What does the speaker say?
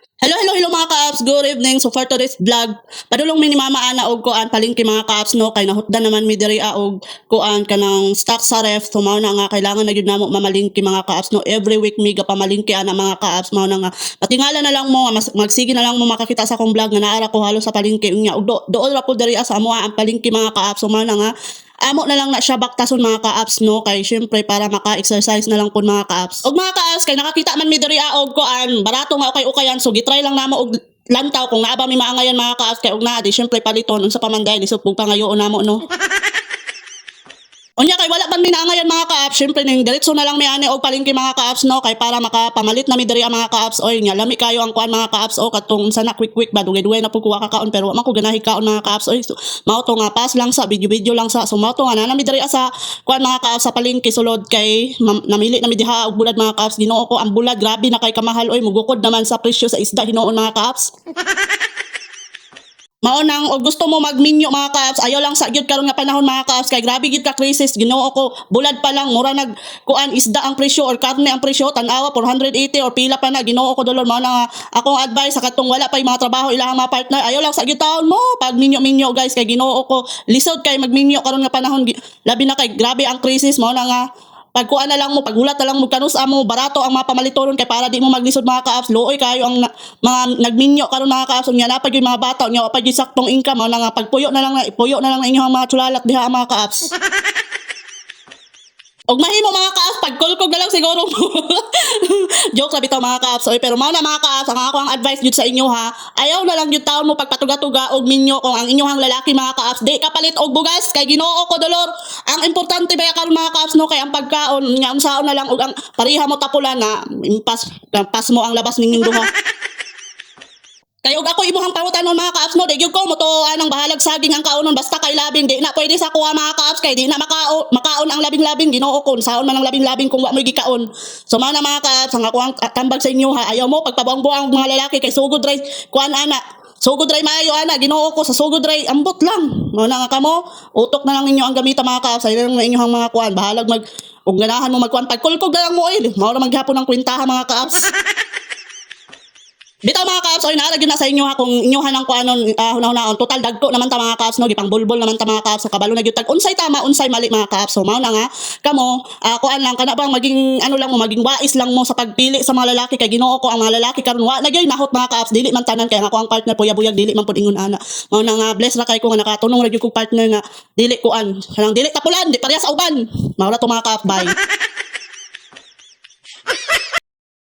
Hello mga ka-apps, good evening. So for today's vlog, padulong mi ni Mama Ana og kuan palingki mga ka-apps no kay nahutdan naman mi diri og kuan kanang stock sa ref. So mao na nga kailangan na gyud namo mamalingki mga ka-apps no. Every week mi gapamalingki ana mga ka-apps mao na nga. Patingala na lang mo magsige na lang mo makakita sa akong vlog nga naara ko halos sa palingki unya ug dool ra po diri sa amoa ang palingki mga ka-apps. So mao na nga amo na lang na siya baktason mga ka-apps no kay syempre para maka-exercise na lang pud mga ka-apps. Og mga ka-apps kay nakakita man mi diri og kuan barato nga okay-ukayan so gitry lang namo og lantaw kung naa ba mi maangayan mga ka-apps kay og naa di syempre paliton unsa pa man dahil isupog pangayoon namo no. Unya kay wala ban mi naangayan mga ka-apps syempre ning diretso na lang mi ani og palingki mga ka-apps no kay para makapamalit na mi diri ang mga ka-apps oy nya lami kayo ang kuan mga ka-apps o katong sana quick ba dugay-dugay na pud kuha ka kaon pero wa man ko ganahi kaon mga ka-apps oy so, mao to nga pas lang sa video lang sa so mao to nga na mi diri sa kuan mga ka-apps sa palingki sulod kay namili na mi diha og bulad mga ka-apps Ginoo ko ang bulad grabe na kay kamahal oy mugukod naman sa presyo sa isda hinuon mga ka-apps. Mao nang og gusto mo magminyo mga ka-apps ayaw lang sa gyud karon nga panahon mga ka-apps kay grabe gyud ka crisis Ginoo ko bulad pa lang mura nag kuan isda ang presyo or karne ang presyo tan-awa 480 or pila pa na Ginoo ko dolor mao na akong advice sa katong wala pa mga trabaho ilahang mga partner ayaw lang sa gyud taon mo pag minyo guys kay Ginoo ko lisod kay magminyo karon nga panahon labi na kay grabe ang crisis mao na nga pagkuan na lang mo, paghulat na lang mo kanus amo, barato ang mga pamalitoron kay para di mo maglisod mga ka-apps, luoy kayo ang mga nagminyo karon mga ka-apps, nya na pag yung mga bata, nya pag yung saktong income, mo na nga pagpuyo na lang na inyong mga tsulalat diha ang mga ka-apps. Og mahimo mga ka-apps, pagkulkog na lang siguro mo. Joke sa bitaw mga ka-apps. Oy, pero mao na mga ka-apps, ang ako ang advice jud sa inyo ha. Ayaw na lang jud taon mo pagpatuga-tuga og minyo kung ang inyong lalaki mga ka-apps. Di ka palit og bugas kay Ginoo ko dolor. Ang importante ba karon mga ka-apps no kay ang pagkaon nya unsaon na lang og ang pareha mo tapulan na pas mo ang labas ninyong duha. Kaya og ako imuhang pangutanon mga ka-apps no, di gyud ko mo to anang bahalag saging ang kaonon basta kay labing di na pwede sa kuha mga ka-apps kay di na makaon ang labing-labing Ginoo ko saon man ang labing-labing kung wa mo gikaon. So mao na mga ka-apps ang ako ang tambag sa inyo ha, ayaw mo pagpabuang-buang mga lalaki kay sugod ray kuan ana. Sugod ray maayo ana Ginoo ko sa sugod ray ambot lang. Mao na nga kamo, utok na lang ninyo ang gamita mga ka-apps, ay lang na inyong mga kuan bahalag mag ug ganahan mo magkuan pagkulkog na lang mo oil. Mao na maghapon ang kwentahan mga ka-apps. Bitaw mga ka-apps, oy naara gyud na sa inyo ha kung inyohan ang kuanon hunahunahon total dagko naman ta mga ka-apps no gipang bulbol naman ta mga ka-apps so kabalo na gyud tag unsay tama unsay mali mga ka-apps. So mao na nga kamo kuan lang kana bang maging ano lang mo maging wais lang mo sa pagpili sa mga lalaki kay Ginoo ko ang mga lalaki karon wa na gyud nahot mga ka-apps dili man tanan kay ako ang partner puyab-uyag dili man pud ingon ana. Mao na nga bless ra kay ko nga nakatunong ra gyud kog partner nga dili kuan kanang dili tapulan di pareha sa uban. Mao ra to mga ka-apps bye.